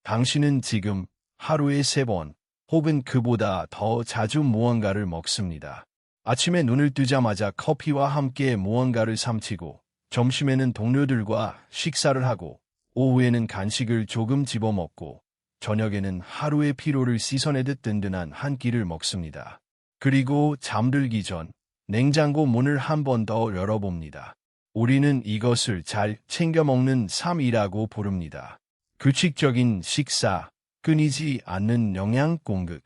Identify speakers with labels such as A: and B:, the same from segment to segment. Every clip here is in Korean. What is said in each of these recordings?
A: 당신은 지금 하루에 3번 혹은 그보다 더 자주 무언가를 먹습니다. 아침에 눈을 뜨자마자 커피와 함께 무언가를 삼키고, 점심에는 동료들과 식사를 하고, 오후에는 간식을 조금 집어먹고, 저녁에는 하루의 피로를 씻어내듯 든든한 한 끼를 먹습니다. 그리고 잠들기 전 냉장고 문을 한 번 더 열어봅니다. 우리는 이것을 잘 챙겨 먹는 삶이라고 부릅니다. 규칙적인 식사, 끊이지 않는 영양 공급.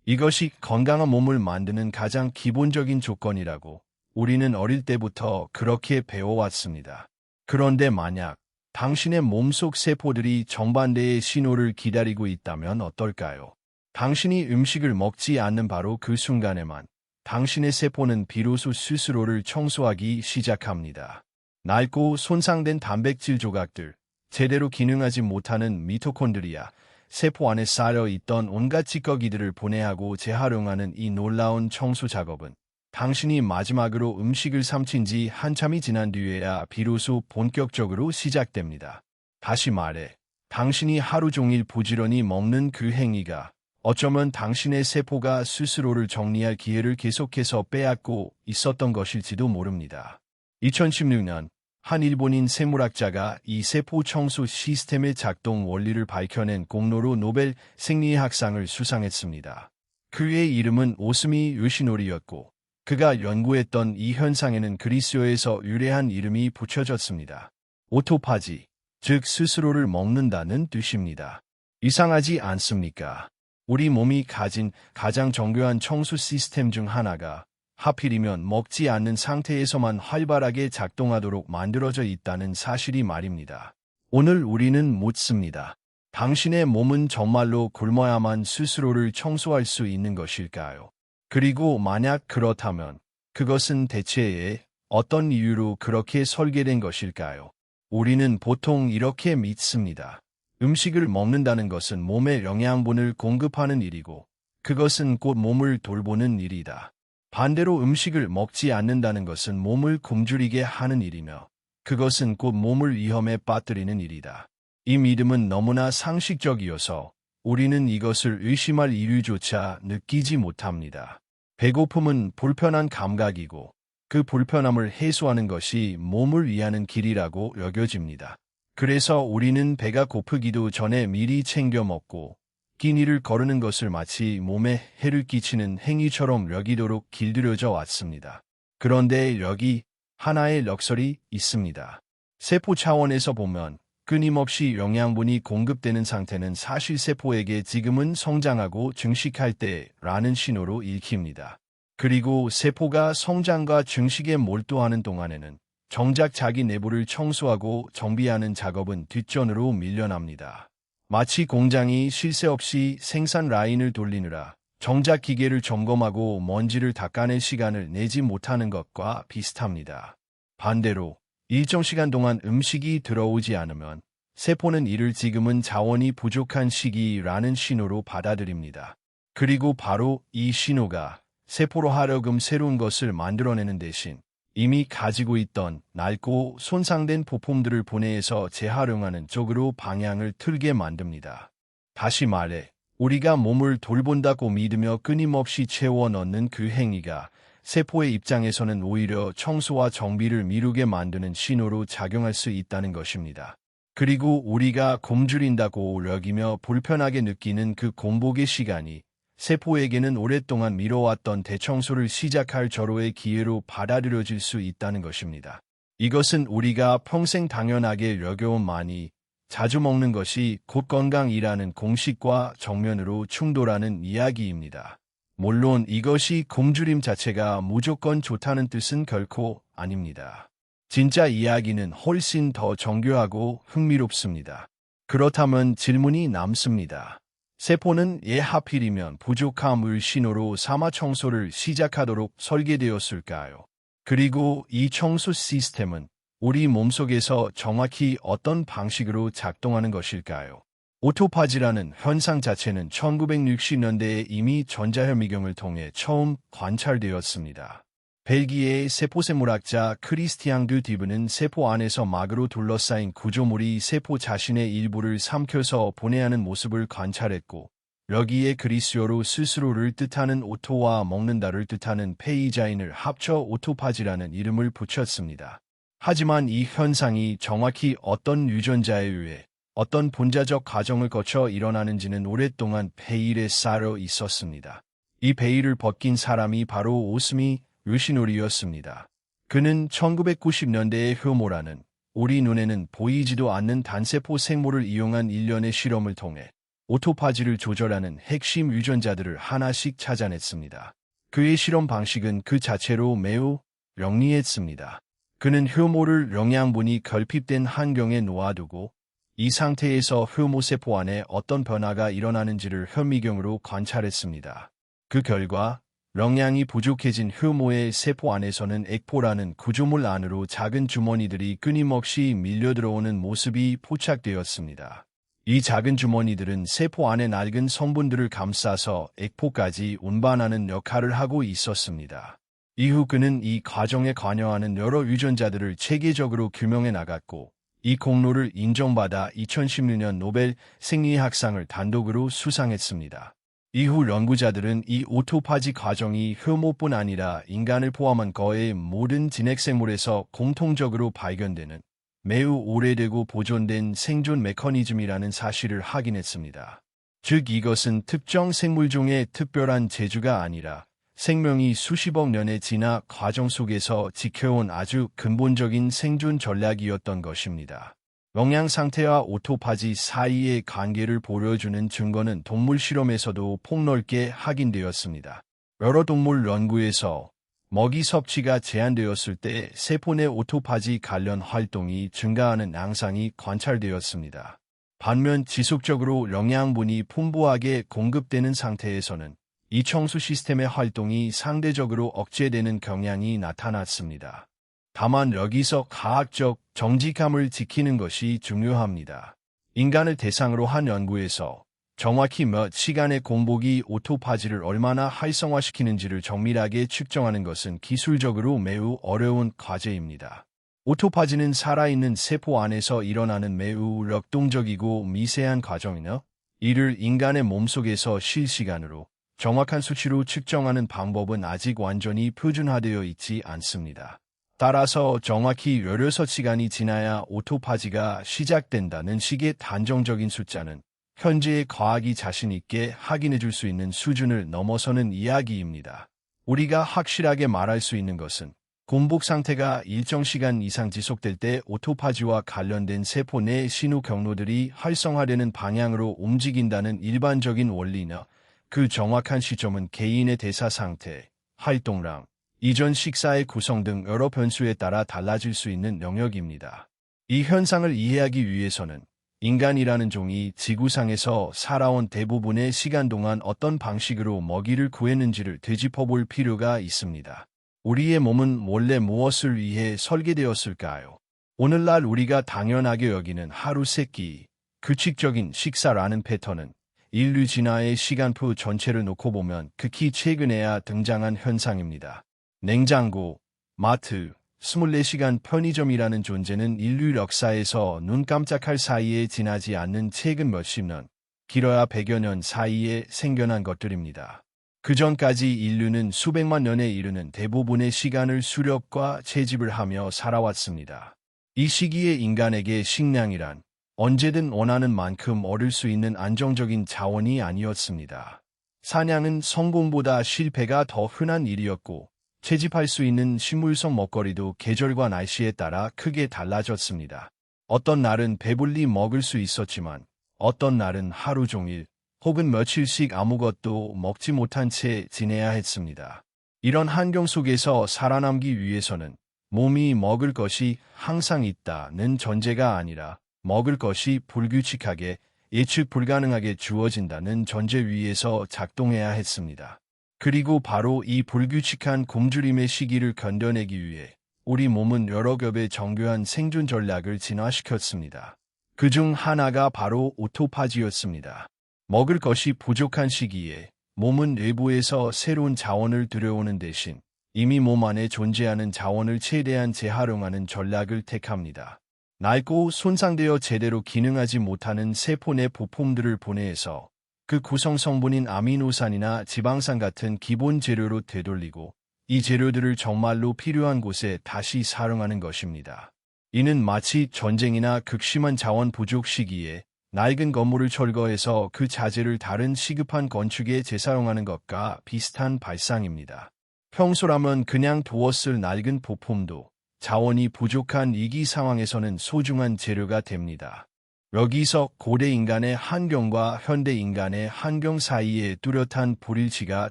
A: 이것이 건강한 몸을 만드는 가장 기본적인 조건이라고 우리는 어릴 때부터 그렇게 배워왔습니다. 그런데 만약 당신의 몸속 세포들이 정반대의 신호를 기다리고 있다면 어떨까요? 당신이 음식을 먹지 않는 바로 그 순간에만 당신의 세포는 비로소 스스로를 청소하기 시작합니다. 낡고 손상된 단백질 조각들, 제대로 기능하지 못하는 미토콘드리아, 세포 안에 쌓여있던 온갖 찌꺼기들을 분해하고 재활용하는 이 놀라운 청소 작업은 당신이 마지막으로 음식을 삼킨 지 한참이 지난 뒤에야 비로소 본격적으로 시작됩니다. 다시 말해, 당신이 하루 종일 부지런히 먹는 그 행위가 어쩌면 당신의 세포가 스스로를 정리할 기회를 계속해서 빼앗고 있었던 것일지도 모릅니다. 2016년 한 일본인 생물학자가 이 세포 청소 시스템의 작동 원리를 밝혀낸 공로로 노벨 생리학상을 수상했습니다. 그의 이름은 오스미 요시노리였고, 그가 연구했던 이 현상에는 그리스어에서 유래한 이름이 붙여졌습니다. 오토파지, 즉 스스로를 먹는다는 뜻입니다. 이상하지 않습니까? 우리 몸이 가진 가장 정교한 청소 시스템 중 하나가 하필이면 먹지 않는 상태에서만 활발하게 작동하도록 만들어져 있다는 사실이 말입니다. 오늘 우리는 묻습니다. 당신의 몸은 정말로 굶어야만 스스로를 청소할 수 있는 것일까요? 그리고 만약 그렇다면 그것은 대체 어떤 이유로 그렇게 설계된 것일까요? 우리는 보통 이렇게 믿습니다. 음식을 먹는다는 것은 몸에 영양분을 공급하는 일이고, 그것은 곧 몸을 돌보는 일이다. 반대로 음식을 먹지 않는다는 것은 몸을 굶주리게 하는 일이며, 그것은 곧 몸을 위험에 빠뜨리는 일이다. 이 믿음은 너무나 상식적이어서 우리는 이것을 의심할 이유조차 느끼지 못합니다. 배고픔은 불편한 감각이고, 그 불편함을 해소하는 것이 몸을 위하는 길이라고 여겨집니다. 그래서 우리는 배가 고프기도 전에 미리 챙겨 먹고, 끼니를 거르는 것을 마치 몸에 해를 끼치는 행위처럼 여기도록 길들여져 왔습니다. 그런데 여기 하나의 력설이 있습니다. 세포 차원에서 보면 끊임없이 영양분이 공급되는 상태는 사실 세포에게 지금은 성장하고 증식할 때라는 신호로 읽힙니다. 그리고 세포가 성장과 증식에 몰두하는 동안에는 정작 자기 내부를 청소하고 정비하는 작업은 뒷전으로 밀려납니다. 마치 공장이 쉴 새 없이 생산 라인을 돌리느라 정작 기계를 점검하고 먼지를 닦아낼 시간을 내지 못하는 것과 비슷합니다. 반대로 일정 시간 동안 음식이 들어오지 않으면 세포는 이를 지금은 자원이 부족한 시기라는 신호로 받아들입니다. 그리고 바로 이 신호가 세포로 하여금 새로운 것을 만들어내는 대신 이미 가지고 있던 낡고 손상된 부품들을 분해해서 재활용하는 쪽으로 방향을 틀게 만듭니다. 다시 말해, 우리가 몸을 돌본다고 믿으며 끊임없이 채워 넣는 그 행위가 세포의 입장에서는 오히려 청소와 정비를 미루게 만드는 신호로 작용할 수 있다는 것입니다. 그리고 우리가 굶주린다고 여기며 불편하게 느끼는 그 공복의 시간이 세포에게는 오랫동안 미뤄왔던 대청소를 시작할 절호의 기회로 받아들여질 수 있다는 것입니다. 이것은 우리가 평생 당연하게 여겨온 많이 자주 먹는 것이 곧 건강이라는 공식과 정면으로 충돌하는 이야기입니다. 물론 이것이 굶주림 자체가 무조건 좋다는 뜻은 결코 아닙니다. 진짜 이야기는 훨씬 더 정교하고 흥미롭습니다. 그렇다면 질문이 남습니다. 세포는 하필이면 부족함을 신호로 삼아 청소를 시작하도록 설계되었을까요? 그리고 이 청소 시스템은 우리 몸속에서 정확히 어떤 방식으로 작동하는 것일까요? 오토파지라는 현상 자체는 1960년대에 이미 전자현미경을 통해 처음 관찰되었습니다. 벨기에의 세포생물학자 크리스티앙 드 디브는 세포 안에서 막으로 둘러싸인 구조물이 세포 자신의 일부를 삼켜서 분해하는 모습을 관찰했고, 여기에 그리스어로 스스로를 뜻하는 오토와 먹는다를 뜻하는 페이자인을 합쳐 오토파지라는 이름을 붙였습니다. 하지만 이 현상이 정확히 어떤 유전자에 의해 어떤 분자적 과정을 거쳐 일어나는지는 오랫동안 베일에 쌓여 있었습니다. 이 베일을 벗긴 사람이 바로 오스미 요시노리였습니다. 그는 1990년대에 효모라는 우리 눈에는 보이지도 않는 단세포 생물을 이용한 일련의 실험을 통해 오토파지를 조절하는 핵심 유전자들을 하나씩 찾아냈습니다. 그의 실험 방식은 그 자체로 매우 영리했습니다. 그는 효모를 영양분이 결핍된 환경에 놓아두고 이 상태에서 효모세포 안에 어떤 변화가 일어나는지를 현미경으로 관찰했습니다. 그 결과 영양이 부족해진 효모의 세포 안에서는 액포라는 구조물 안으로 작은 주머니들이 끊임없이 밀려들어오는 모습이 포착되었습니다. 이 작은 주머니들은 세포 안의 낡은 성분들을 감싸서 액포까지 운반하는 역할을 하고 있었습니다. 이후 그는 이 과정에 관여하는 여러 유전자들을 체계적으로 규명해 나갔고, 이 공로를 인정받아 2016년 노벨 생리학상을 단독으로 수상했습니다. 이후 연구자들은 이 오토파지 과정이 효모뿐 아니라 인간을 포함한 거의 모든 진핵생물에서 공통적으로 발견되는 매우 오래되고 보존된 생존 메커니즘이라는 사실을 확인했습니다. 즉 이것은 특정 생물종의 특별한 재주가 아니라 생명이 수십억 년의 진화 과정 속에서 지켜온 아주 근본적인 생존 전략이었던 것입니다. 영양 상태와 오토파지 사이의 관계를 보여주는 증거는 동물 실험에서도 폭넓게 확인되었습니다. 여러 동물 연구에서 먹이 섭취가 제한되었을 때 세포 내 오토파지 관련 활동이 증가하는 양상이 관찰되었습니다. 반면 지속적으로 영양분이 풍부하게 공급되는 상태에서는 이 청수 시스템의 활동이 상대적으로 억제되는 경향이 나타났습니다. 다만 여기서 과학적 정직함을 지키는 것이 중요합니다. 인간을 대상으로 한 연구에서 정확히 몇 시간의 공복이 오토파지를 얼마나 활성화시키는지를 정밀하게 측정하는 것은 기술적으로 매우 어려운 과제입니다. 오토파지는 살아있는 세포 안에서 일어나는 매우 역동적이고 미세한 과정이며, 이를 인간의 몸속에서 실시간으로 정확한 수치로 측정하는 방법은 아직 완전히 표준화되어 있지 않습니다. 따라서 정확히 16시간이 지나야 오토파지가 시작된다는 식의 단정적인 숫자는 현재의 과학이 자신 있게 확인해 줄 수 있는 수준을 넘어서는 이야기입니다. 우리가 확실하게 말할 수 있는 것은 공복 상태가 일정 시간 이상 지속될 때 오토파지와 관련된 세포 내 신호 경로들이 활성화되는 방향으로 움직인다는 일반적인 원리나, 그 정확한 시점은 개인의 대사 상태, 활동량, 이전 식사의 구성 등 여러 변수에 따라 달라질 수 있는 영역입니다. 이 현상을 이해하기 위해서는 인간이라는 종이 지구상에서 살아온 대부분의 시간 동안 어떤 방식으로 먹이를 구했는지를 되짚어볼 필요가 있습니다. 우리의 몸은 원래 무엇을 위해 설계되었을까요? 오늘날 우리가 당연하게 여기는 하루 세끼, 규칙적인 식사라는 패턴은 인류 진화의 시간표 전체를 놓고 보면 극히 최근에야 등장한 현상입니다. 냉장고, 마트, 24시간 편의점이라는 존재는 인류 역사에서 눈 깜짝할 사이에 지나지 않는 최근 몇십 년, 길어야 100여 년 사이에 생겨난 것들입니다. 그 전까지 인류는 수백만 년에 이르는 대부분의 시간을 수렵과 채집을 하며 살아왔습니다. 이 시기에 인간에게 식량이란 언제든 원하는 만큼 얻을 수 있는 안정적인 자원이 아니었습니다. 사냥은 성공보다 실패가 더 흔한 일이었고, 채집할 수 있는 식물성 먹거리도 계절과 날씨에 따라 크게 달라졌습니다. 어떤 날은 배불리 먹을 수 있었지만, 어떤 날은 하루 종일 혹은 며칠씩 아무것도 먹지 못한 채 지내야 했습니다. 이런 환경 속에서 살아남기 위해서는 몸이 먹을 것이 항상 있다는 전제가 아니라 먹을 것이 불규칙하게, 예측 불가능하게 주어진다는 전제 위에서 작동해야 했습니다. 그리고 바로 이 불규칙한 굶주림의 시기를 견뎌내기 위해 우리 몸은 여러 겹의 정교한 생존 전략을 진화시켰습니다. 그중 하나가 바로 오토파지였습니다. 먹을 것이 부족한 시기에 몸은 외부에서 새로운 자원을 들여오는 대신 이미 몸 안에 존재하는 자원을 최대한 재활용하는 전략을 택합니다. 낡고 손상되어 제대로 기능하지 못하는 세포 내 부품들을 분해해서 그 구성 성분인 아미노산이나 지방산 같은 기본 재료로 되돌리고 이 재료들을 정말로 필요한 곳에 다시 사용하는 것입니다. 이는 마치 전쟁이나 극심한 자원 부족 시기에 낡은 건물을 철거해서 그 자재를 다른 시급한 건축에 재사용하는 것과 비슷한 발상입니다. 평소라면 그냥 두었을 낡은 부품도 자원이 부족한 위기 상황에서는 소중한 재료가 됩니다. 여기서 고대 인간의 환경과 현대 인간의 환경 사이에 뚜렷한 불일치가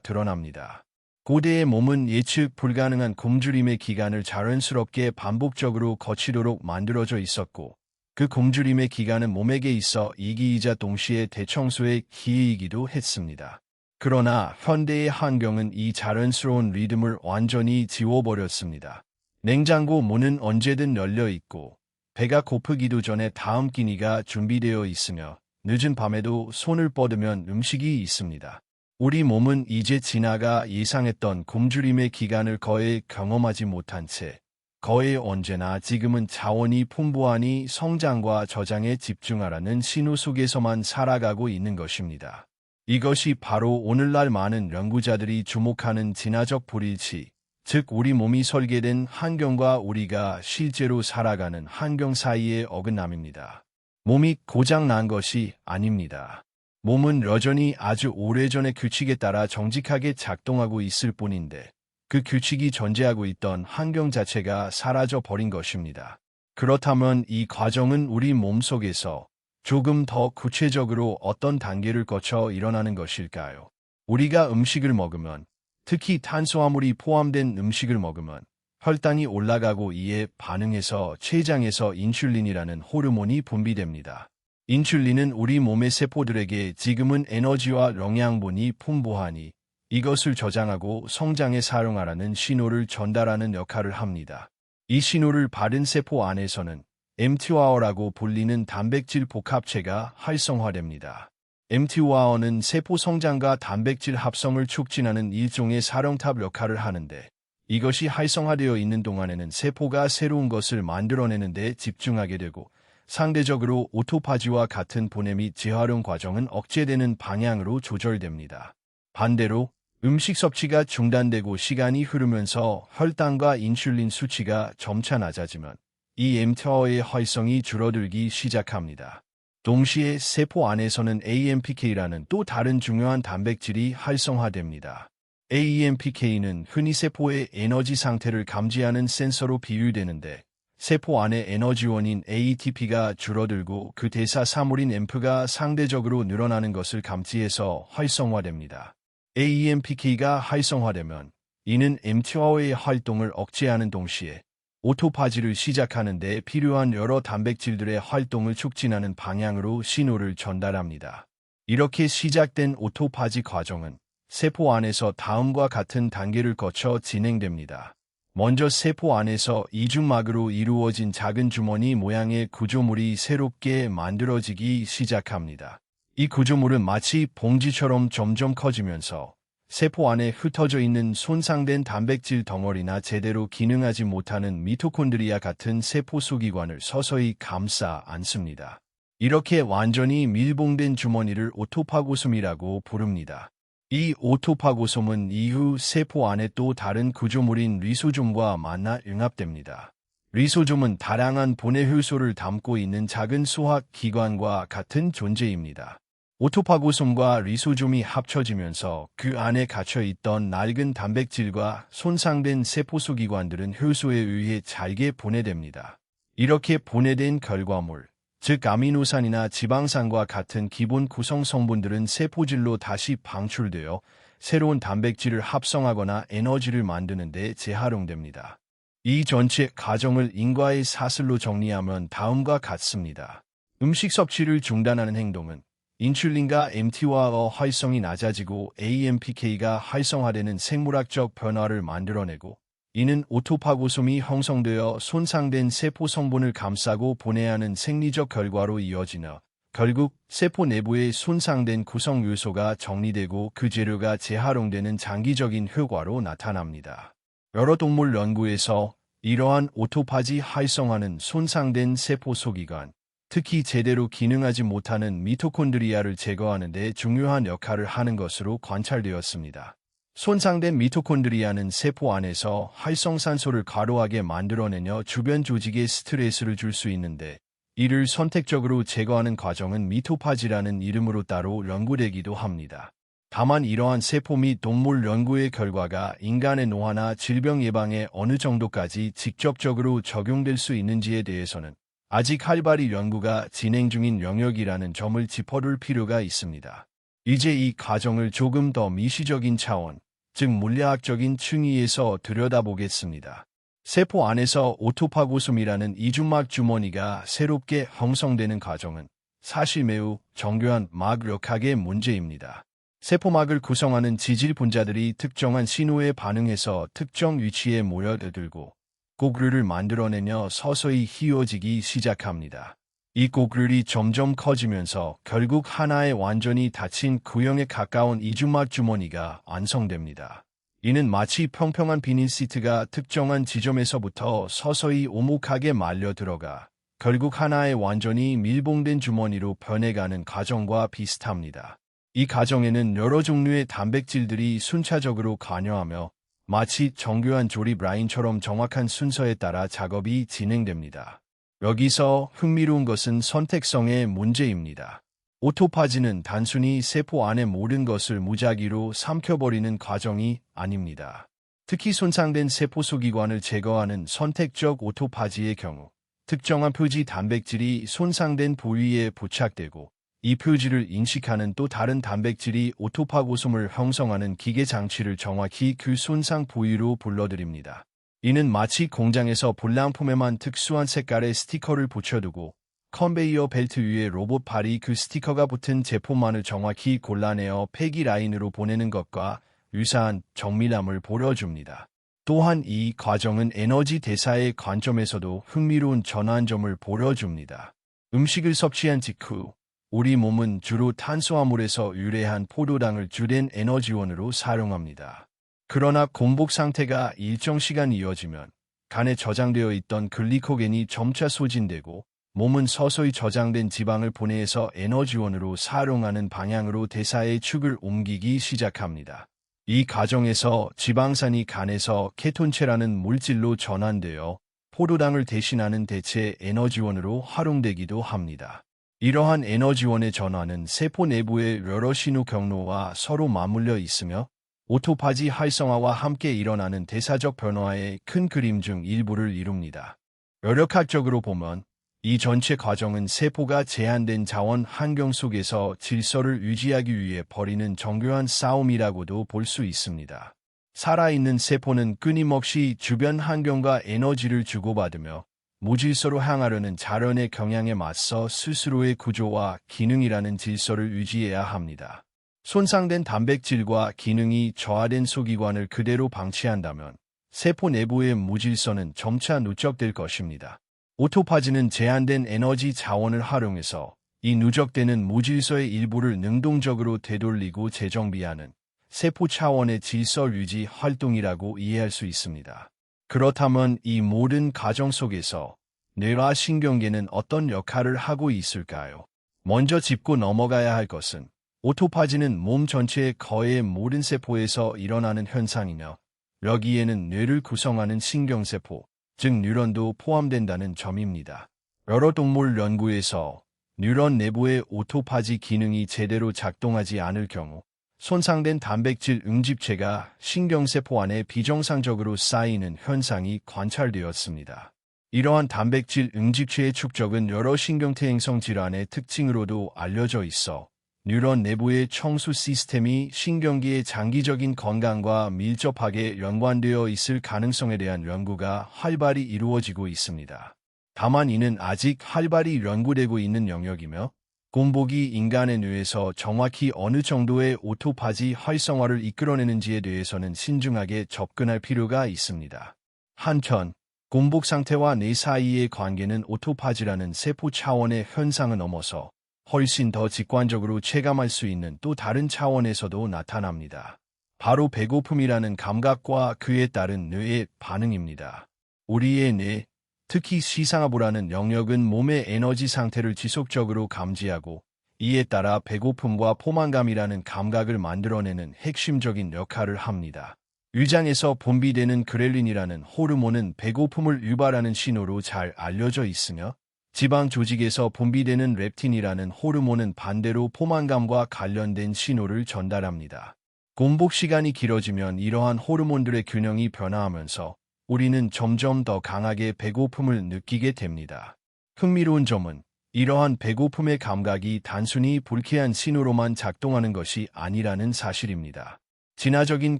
A: 드러납니다. 고대의 몸은 예측 불가능한 굶주림의 기간을 자연스럽게 반복적으로 거치도록 만들어져 있었고, 그 굶주림의 기간은 몸에게 있어 이기이자 동시에 대청소의 기회이기도 했습니다. 그러나 현대의 환경은 이 자연스러운 리듬을 완전히 지워버렸습니다. 냉장고 문은 언제든 열려 있고, 배가 고프기도 전에 다음 끼니가 준비되어 있으며 늦은 밤에도 손을 뻗으면 음식이 있습니다. 우리 몸은 이제 지나가 예상했던 굶주림의 기간을 거의 경험하지 못한 채 거의 언제나 지금은 자원이 풍부하니 성장과 저장에 집중하라는 신호 속에서만 살아가고 있는 것입니다. 이것이 바로 오늘날 많은 연구자들이 주목하는 진화적 불일치, 즉 우리 몸이 설계된 환경과 우리가 실제로 살아가는 환경 사이의 어긋남입니다. 몸이 고장난 것이 아닙니다. 몸은 여전히 아주 오래전의 규칙에 따라 정직하게 작동하고 있을 뿐인데 그 규칙이 존재하고 있던 환경 자체가 사라져 버린 것입니다. 그렇다면 이 과정은 우리 몸속에서 조금 더 구체적으로 어떤 단계를 거쳐 일어나는 것일까요? 우리가 음식을 먹으면, 특히 탄수화물이 포함된 음식을 먹으면 혈당이 올라가고 이에 반응해서 췌장에서 인슐린이라는 호르몬이 분비됩니다. 인슐린은 우리 몸의 세포들에게 지금은 에너지와 영양분이 풍부하니 이것을 저장하고 성장에 사용하라는 신호를 전달하는 역할을 합니다. 이 신호를 받은 세포 안에서는 mTOR라고 불리는 단백질 복합체가 활성화됩니다. mTOR는 세포 성장과 단백질 합성을 촉진하는 일종의 사령탑 역할을 하는데 이것이 활성화되어 있는 동안에는 세포가 새로운 것을 만들어내는 데 집중하게 되고 상대적으로 오토파지와 같은 분해 및 재활용 과정은 억제되는 방향으로 조절됩니다. 반대로 음식 섭취가 중단되고 시간이 흐르면서 혈당과 인슐린 수치가 점차 낮아지면 이 mTOR의 활성이 줄어들기 시작합니다. 동시에 세포 안에서는 AMPK라는 또 다른 중요한 단백질이 활성화됩니다. AMPK는 흔히 세포의 에너지 상태를 감지하는 센서로 비유되는데 세포 안의 에너지원인 ATP가 줄어들고 그 대사 사물인 AMP가 상대적으로 늘어나는 것을 감지해서 활성화됩니다. AMPK가 활성화되면 이는 mTOR의 활동을 억제하는 동시에 오토파지를 시작하는 데 필요한 여러 단백질들의 활동을 촉진하는 방향으로 신호를 전달합니다. 이렇게 시작된 오토파지 과정은 세포 안에서 다음과 같은 단계를 거쳐 진행됩니다. 먼저 세포 안에서 이중막으로 이루어진 작은 주머니 모양의 구조물이 새롭게 만들어지기 시작합니다. 이 구조물은 마치 봉지처럼 점점 커지면서 세포 안에 흩어져 있는 손상된 단백질 덩어리나 제대로 기능하지 못하는 미토콘드리아 같은 세포 소기관을 서서히 감싸 안습니다. 이렇게 완전히 밀봉된 주머니를 오토파고솜이라고 부릅니다. 이 오토파고솜은 이후 세포 안에 또 다른 구조물인 리소솜과 만나 융합됩니다. 리소솜은 다량한 분해 효소를 담고 있는 작은 소화 기관과 같은 존재입니다. 오토파고솜과 리소솜이 합쳐지면서 그 안에 갇혀있던 낡은 단백질과 손상된 세포 소기관들은 효소에 의해 잘게 분해됩니다. 이렇게 분해된 결과물, 즉 아미노산이나 지방산과 같은 기본 구성 성분들은 세포질로 다시 방출되어 새로운 단백질을 합성하거나 에너지를 만드는 데 재활용됩니다. 이 전체 과정을 인과의 사슬로 정리하면 다음과 같습니다. 음식 섭취를 중단하는 행동은 인슐린과 mTOR 활성이 낮아지고 AMPK가 활성화되는 생물학적 변화를 만들어내고 이는 오토파고솜이 형성되어 손상된 세포 성분을 감싸고 분해하는 생리적 결과로 이어지며 결국 세포 내부의 손상된 구성 요소가 정리되고 그 재료가 재활용되는 장기적인 효과로 나타납니다. 여러 동물 연구에서 이러한 오토파지 활성화는 손상된 세포 소기관, 특히 제대로 기능하지 못하는 미토콘드리아를 제거하는 데 중요한 역할을 하는 것으로 관찰되었습니다. 손상된 미토콘드리아는 세포 안에서 활성산소를 과도하게 만들어내며 주변 조직에 스트레스를 줄 수 있는데 이를 선택적으로 제거하는 과정은 미토파지라는 이름으로 따로 연구되기도 합니다. 다만 이러한 세포 및 동물 연구의 결과가 인간의 노화나 질병 예방에 어느 정도까지 직접적으로 적용될 수 있는지에 대해서는 아직 활발히 연구가 진행 중인 영역이라는 점을 짚어둘 필요가 있습니다. 이제 이 과정을 조금 더 미시적인 차원, 즉 물리학적인 층위에서 들여다보겠습니다. 세포 안에서 오토파고솜이라는 이중막 주머니가 새롭게 형성되는 과정은 사실 매우 정교한 막력학의 문제입니다. 세포막을 구성하는 지질 분자들이 특정한 신호에 반응해서 특정 위치에 모여들고 곡류를 만들어내며 서서히 휘어지기 시작합니다. 이 곡류이 점점 커지면서 결국 하나의 완전히 닫힌 구형에 가까운 이중막 주머니가 완성됩니다. 이는 마치 평평한 비닐 시트가 특정한 지점에서부터 서서히 오목하게 말려 들어가 결국 하나의 완전히 밀봉된 주머니로 변해가는 과정과 비슷합니다. 이 과정에는 여러 종류의 단백질들이 순차적으로 관여하며 마치 정교한 조립 라인처럼 정확한 순서에 따라 작업이 진행됩니다. 여기서 흥미로운 것은 선택성의 문제입니다. 오토파지는 단순히 세포 안의 모든 것을 무작위로 삼켜버리는 과정이 아닙니다. 특히 손상된 세포 소기관을 제거하는 선택적 오토파지의 경우 특정한 표지 단백질이 손상된 부위에 부착되고 이 표지를 인식하는 또 다른 단백질이 오토파고솜을 형성하는 기계 장치를 정확히 그 손상 부위로 불러들입니다. 이는 마치 공장에서 불량품에만 특수한 색깔의 스티커를 붙여두고 컨베이어 벨트 위에 로봇 팔이 그 스티커가 붙은 제품만을 정확히 골라내어 폐기 라인으로 보내는 것과 유사한 정밀함을 보여줍니다. 또한 이 과정은 에너지 대사의 관점에서도 흥미로운 전환점을 보여줍니다. 음식을 섭취한 직후 우리 몸은 주로 탄수화물에서 유래한 포도당을 주된 에너지원으로 사용합니다. 그러나 공복 상태가 일정 시간 이어지면 간에 저장되어 있던 글리코겐이 점차 소진되고 몸은 서서히 저장된 지방을 분해해서 에너지원으로 사용하는 방향으로 대사의 축을 옮기기 시작합니다. 이 과정에서 지방산이 간에서 케톤체라는 물질로 전환되어 포도당을 대신하는 대체 에너지원으로 활용되기도 합니다. 이러한 에너지원의 전환은 세포 내부의 여러 신호 경로와 서로 맞물려 있으며 오토파지 활성화와 함께 일어나는 대사적 변화의 큰 그림 중 일부를 이룹니다. 여력학적으로 보면 이 전체 과정은 세포가 제한된 자원 환경 속에서 질서를 유지하기 위해 벌이는 정교한 싸움이라고도 볼 수 있습니다. 살아있는 세포는 끊임없이 주변 환경과 에너지를 주고받으며 무질서로 향하려는 자연의 경향에 맞서 스스로의 구조와 기능이라는 질서를 유지해야 합니다. 손상된 단백질과 기능이 저하된 소기관을 그대로 방치한다면 세포 내부의 무질서는 점차 누적될 것입니다. 오토파지는 제한된 에너지 자원을 활용해서 이 누적되는 무질서의 일부를 능동적으로 되돌리고 재정비하는 세포 차원의 질서 유지 활동이라고 이해할 수 있습니다. 그렇다면 이 모든 과정 속에서 뇌와 신경계는 어떤 역할을 하고 있을까요? 먼저 짚고 넘어가야 할 것은 오토파지는 몸 전체의 거의 모든 세포에서 일어나는 현상이며 여기에는 뇌를 구성하는 신경세포, 즉 뉴런도 포함된다는 점입니다. 여러 동물 연구에서 뉴런 내부의 오토파지 기능이 제대로 작동하지 않을 경우 손상된 단백질 응집체가 신경세포 안에 비정상적으로 쌓이는 현상이 관찰되었습니다. 이러한 단백질 응집체의 축적은 여러 신경퇴행성 질환의 특징으로도 알려져 있어 뉴런 내부의 청수 시스템이 신경계의 장기적인 건강과 밀접하게 연관되어 있을 가능성에 대한 연구가 활발히 이루어지고 있습니다. 다만 이는 아직 활발히 연구되고 있는 영역이며 공복이 인간의 뇌에서 정확히 어느 정도의 오토파지 활성화를 이끌어내는지에 대해서는 신중하게 접근할 필요가 있습니다. 한편, 공복 상태와 뇌 사이의 관계는 오토파지라는 세포 차원의 현상을 넘어서 훨씬 더 직관적으로 체감할 수 있는 또 다른 차원에서도 나타납니다. 바로 배고픔이라는 감각과 그에 따른 뇌의 반응입니다. 우리의 뇌, 특히 시상하부라는 영역은 몸의 에너지 상태를 지속적으로 감지하고 이에 따라 배고픔과 포만감이라는 감각을 만들어내는 핵심적인 역할을 합니다. 위장에서 분비되는 그렐린이라는 호르몬은 배고픔을 유발하는 신호로 잘 알려져 있으며 지방 조직에서 분비되는 렙틴이라는 호르몬은 반대로 포만감과 관련된 신호를 전달합니다. 공복 시간이 길어지면 이러한 호르몬들의 균형이 변화하면서 우리는 점점 더 강하게 배고픔을 느끼게 됩니다. 흥미로운 점은 이러한 배고픔의 감각이 단순히 불쾌한 신호로만 작동하는 것이 아니라는 사실입니다. 진화적인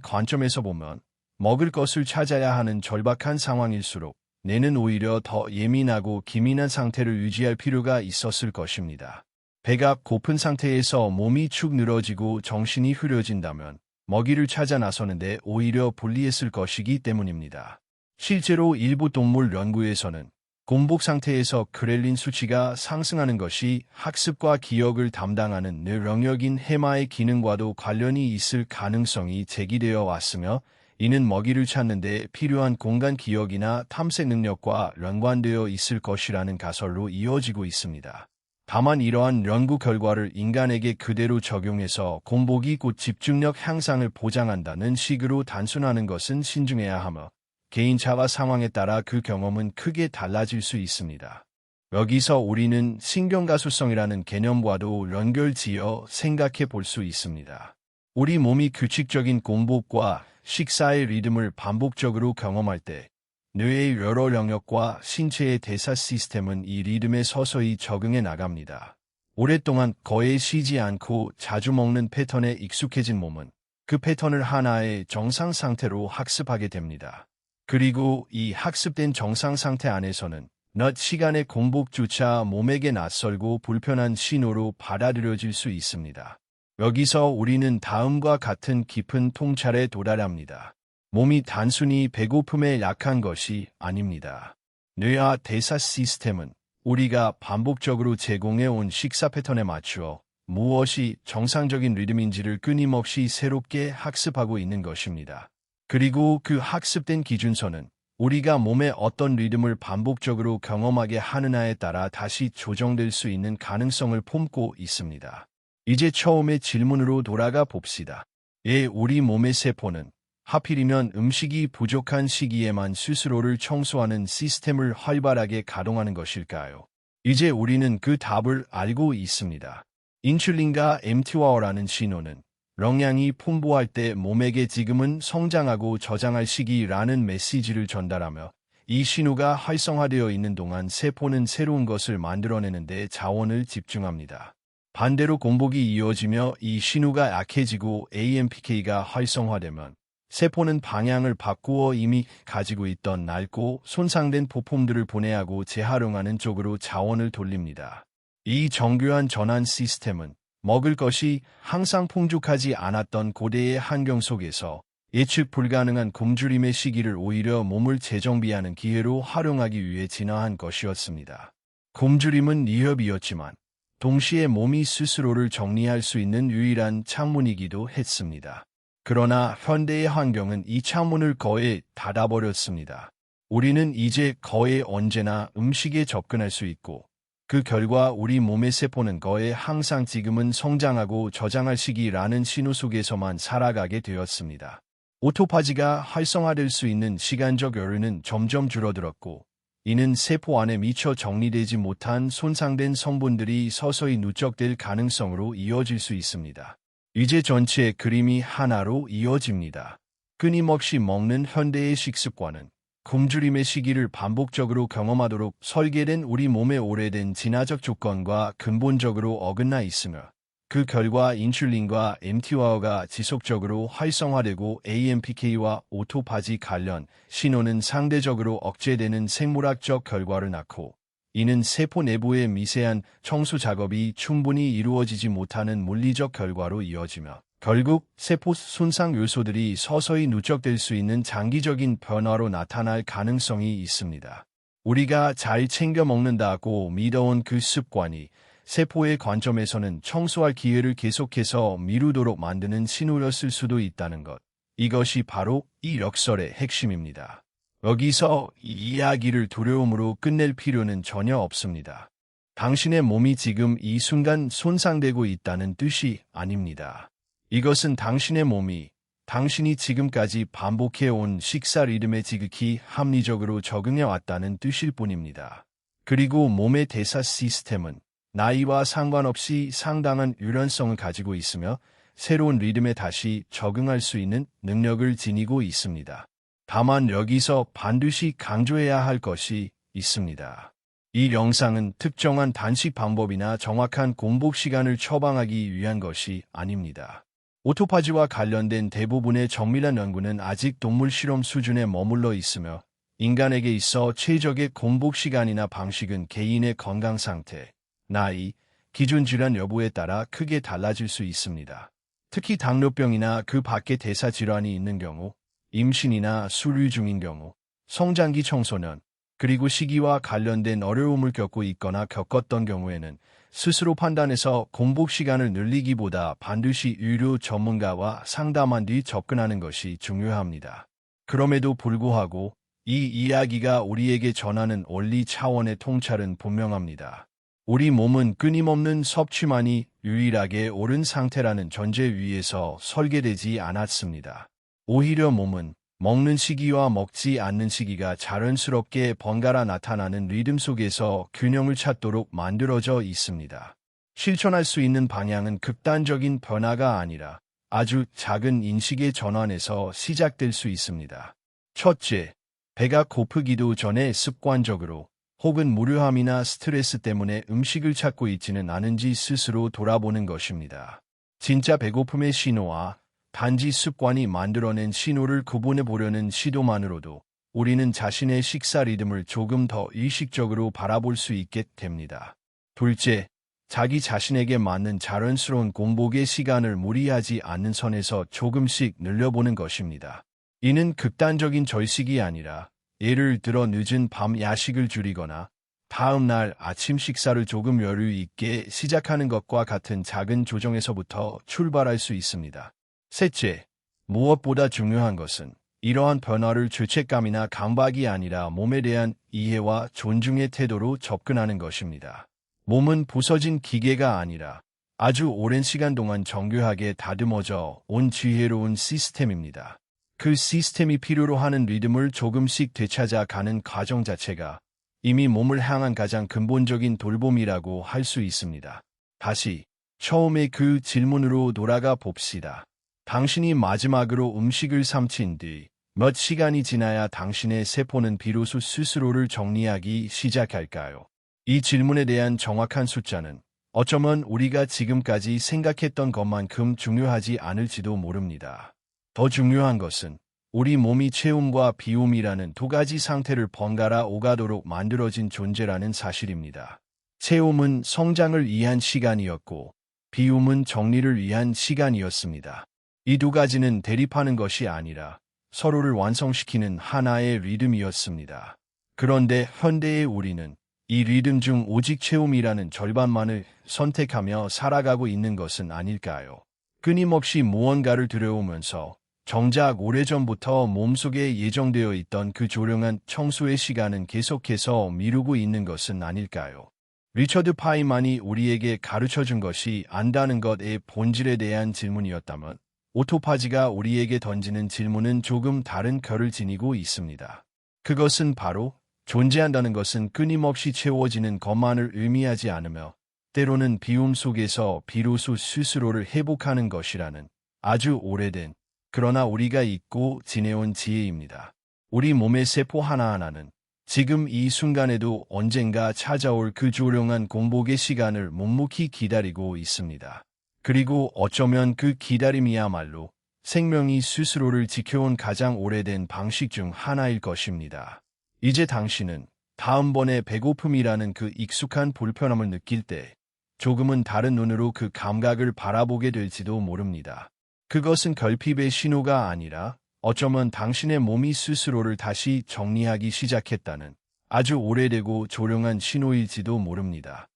A: 관점에서 보면 먹을 것을 찾아야 하는 절박한 상황일수록 뇌는 오히려 더 예민하고 기민한 상태를 유지할 필요가 있었을 것입니다. 배가 고픈 상태에서 몸이 축 늘어지고 정신이 흐려진다면 먹이를 찾아 나서는데 오히려 불리했을 것이기 때문입니다. 실제로 일부 동물 연구에서는 공복 상태에서 그렐린 수치가 상승하는 것이 학습과 기억을 담당하는 뇌 영역인 해마의 기능과도 관련이 있을 가능성이 제기되어 왔으며 이는 먹이를 찾는 데 필요한 공간 기억이나 탐색 능력과 연관되어 있을 것이라는 가설로 이어지고 있습니다. 다만 이러한 연구 결과를 인간에게 그대로 적용해서 공복이 곧 집중력 향상을 보장한다는 식으로 단순화하는 것은 신중해야 하며 개인차와 상황에 따라 그 경험은 크게 달라질 수 있습니다. 여기서 우리는 신경가소성이라는 개념과도 연결지어 생각해 볼 수 있습니다. 우리 몸이 규칙적인 공복과 식사의 리듬을 반복적으로 경험할 때 뇌의 여러 영역과 신체의 대사 시스템은 이 리듬에 서서히 적응해 나갑니다. 오랫동안 거의 쉬지 않고 자주 먹는 패턴에 익숙해진 몸은 그 패턴을 하나의 정상 상태로 학습하게 됩니다. 그리고 이 학습된 정상 상태 안에서는 낮 시간의 공복조차 몸에게 낯설고 불편한 신호로 받아들여질 수 있습니다. 여기서 우리는 다음과 같은 깊은 통찰에 도달합니다. 몸이 단순히 배고픔에 약한 것이 아닙니다. 뇌와 대사 시스템은 우리가 반복적으로 제공해온 식사 패턴에 맞추어 무엇이 정상적인 리듬인지를 끊임없이 새롭게 학습하고 있는 것입니다. 그리고 그 학습된 기준선은 우리가 몸의 어떤 리듬을 반복적으로 경험하게 하느냐에 따라 다시 조정될 수 있는 가능성을 품고 있습니다. 이제 처음의 질문으로 돌아가 봅시다. 왜 우리 몸의 세포는 하필이면 음식이 부족한 시기에만 스스로를 청소하는 시스템을 활발하게 가동하는 것일까요? 이제 우리는 그 답을 알고 있습니다. 인슐린과 mTOR라는 신호는 영양이 풍부할 때 몸에게 지금은 성장하고 저장할 시기라는 메시지를 전달하며 이 신호가 활성화되어 있는 동안 세포는 새로운 것을 만들어내는 데 자원을 집중합니다. 반대로 공복이 이어지며 이 신호가 약해지고 AMPK가 활성화되면 세포는 방향을 바꾸어 이미 가지고 있던 낡고 손상된 부품들을 분해하고 재활용하는 쪽으로 자원을 돌립니다. 이 정교한 전환 시스템은 먹을 것이 항상 풍족하지 않았던 고대의 환경 속에서 예측 불가능한 굶주림의 시기를 오히려 몸을 재정비하는 기회로 활용하기 위해 진화한 것이었습니다. 굶주림은 위협이었지만 동시에 몸이 스스로를 정리할 수 있는 유일한 창문이기도 했습니다. 그러나 현대의 환경은 이 창문을 거의 닫아버렸습니다. 우리는 이제 거의 언제나 음식에 접근할 수 있고 그 결과 우리 몸의 세포는 거의 항상 지금은 성장하고 저장할 시기라는 신호 속에서만 살아가게 되었습니다. 오토파지가 활성화될 수 있는 시간적 여유는 점점 줄어들었고 이는 세포 안에 미처 정리되지 못한 손상된 성분들이 서서히 누적될 가능성으로 이어질 수 있습니다. 이제 전체의 그림이 하나로 이어집니다. 끊임없이 먹는 현대의 식습관은 굶주림의 시기를 반복적으로 경험하도록 설계된 우리 몸의 오래된 진화적 조건과 근본적으로 어긋나 있으며 그 결과 인슐린과 mTOR가 지속적으로 활성화되고 AMPK와 오토파지 관련 신호는 상대적으로 억제되는 생물학적 결과를 낳고 이는 세포 내부의 미세한 청소 작업이 충분히 이루어지지 못하는 물리적 결과로 이어지며 결국 세포 손상 요소들이 서서히 누적될 수 있는 장기적인 변화로 나타날 가능성이 있습니다. 우리가 잘 챙겨 먹는다고 믿어온 그 습관이 세포의 관점에서는 청소할 기회를 계속해서 미루도록 만드는 신호였을 수도 있다는 것. 이것이 바로 이 역설의 핵심입니다. 여기서 이 이야기를 두려움으로 끝낼 필요는 전혀 없습니다. 당신의 몸이 지금 이 순간 손상되고 있다는 뜻이 아닙니다. 이것은 당신의 몸이 당신이 지금까지 반복해온 식사 리듬에 지극히 합리적으로 적응해 왔다는 뜻일 뿐입니다. 그리고 몸의 대사 시스템은 나이와 상관없이 상당한 유연성을 가지고 있으며 새로운 리듬에 다시 적응할 수 있는 능력을 지니고 있습니다. 다만 여기서 반드시 강조해야 할 것이 있습니다. 이 영상은 특정한 단식 방법이나 정확한 공복 시간을 처방하기 위한 것이 아닙니다. 오토파지와 관련된 대부분의 정밀한 연구는 아직 동물 실험 수준에 머물러 있으며 인간에게 있어 최적의 공복 시간이나 방식은 개인의 건강 상태, 나이, 기존 질환 여부에 따라 크게 달라질 수 있습니다. 특히 당뇨병이나 그 밖의 대사 질환이 있는 경우, 임신이나 수류 중인 경우, 성장기 청소년, 그리고 시기와 관련된 어려움을 겪고 있거나 겪었던 경우에는 스스로 판단해서 공복 시간을 늘리기보다 반드시 의료 전문가와 상담한 뒤 접근하는 것이 중요합니다. 그럼에도 불구하고 이 이야기가 우리에게 전하는 원리 차원의 통찰은 분명합니다. 우리 몸은 끊임없는 섭취만이 유일하게 옳은 상태라는 전제 위에서 설계되지 않았습니다. 오히려 몸은 먹는 시기와 먹지 않는 시기가 자연스럽게 번갈아 나타나는 리듬 속에서 균형을 찾도록 만들어져 있습니다. 실천할 수 있는 방향은 극단적인 변화가 아니라 아주 작은 인식의 전환에서 시작될 수 있습니다. 첫째, 배가 고프기도 전에 습관적으로 혹은 무료함이나 스트레스 때문에 음식을 찾고 있지는 않은지 스스로 돌아보는 것입니다. 진짜 배고픔의 신호와 단지 습관이 만들어낸 신호를 구분해 보려는 시도만으로도 우리는 자신의 식사 리듬을 조금 더 의식적으로 바라볼 수 있게 됩니다. 둘째, 자기 자신에게 맞는 자연스러운 공복의 시간을 무리하지 않는 선에서 조금씩 늘려보는 것입니다. 이는 극단적인 절식이 아니라 예를 들어 늦은 밤 야식을 줄이거나 다음 날 아침 식사를 조금 여유 있게 시작하는 것과 같은 작은 조정에서부터 출발할 수 있습니다. 셋째, 무엇보다 중요한 것은 이러한 변화를 죄책감이나 강박이 아니라 몸에 대한 이해와 존중의 태도로 접근하는 것입니다. 몸은 부서진 기계가 아니라 아주 오랜 시간 동안 정교하게 다듬어져 온 지혜로운 시스템입니다. 그 시스템이 필요로 하는 리듬을 조금씩 되찾아 가는 과정 자체가 이미 몸을 향한 가장 근본적인 돌봄이라고 할 수 있습니다. 다시 처음에 그 질문으로 돌아가 봅시다. 당신이 마지막으로 음식을 삼킨 뒤 몇 시간이 지나야 당신의 세포는 비로소 스스로를 정리하기 시작할까요? 이 질문에 대한 정확한 숫자는 어쩌면 우리가 지금까지 생각했던 것만큼 중요하지 않을지도 모릅니다. 더 중요한 것은 우리 몸이 체움과 비움이라는 두 가지 상태를 번갈아 오가도록 만들어진 존재라는 사실입니다. 체움은 성장을 위한 시간이었고 비움은 정리를 위한 시간이었습니다. 이 두 가지는 대립하는 것이 아니라 서로를 완성시키는 하나의 리듬이었습니다. 그런데 현대의 우리는 이 리듬 중 오직 체움이라는 절반만을 선택하며 살아가고 있는 것은 아닐까요? 끊임없이 무언가를 들여오면서 정작 오래전부터 몸속에 예정되어 있던 그 조용한 청소의 시간은 계속해서 미루고 있는 것은 아닐까요? 리처드 파이만이 우리에게 가르쳐준 것이 안다는 것의 본질에 대한 질문이었다면 오토파지가 우리에게 던지는 질문은 조금 다른 결을 지니고 있습니다. 그것은 바로 존재한다는 것은 끊임없이 채워지는 것만을 의미하지 않으며 때로는 비움 속에서 비로소 스스로를 회복하는 것이라는 아주 오래된 그러나 우리가 잊고 지내온 지혜입니다. 우리 몸의 세포 하나하나는 지금 이 순간에도 언젠가 찾아올 그 조용한 공복의 시간을 묵묵히 기다리고 있습니다. 그리고 어쩌면 그 기다림이야말로 생명이 스스로를 지켜온 가장 오래된 방식 중 하나일 것입니다. 이제 당신은 다음번에 배고픔이라는 그 익숙한 불편함을 느낄 때 조금은 다른 눈으로 그 감각을 바라보게 될지도 모릅니다. 그것은 결핍의 신호가 아니라 어쩌면 당신의 몸이 스스로를 다시 정리하기 시작했다는 아주 오래되고 조용한 신호일지도 모릅니다.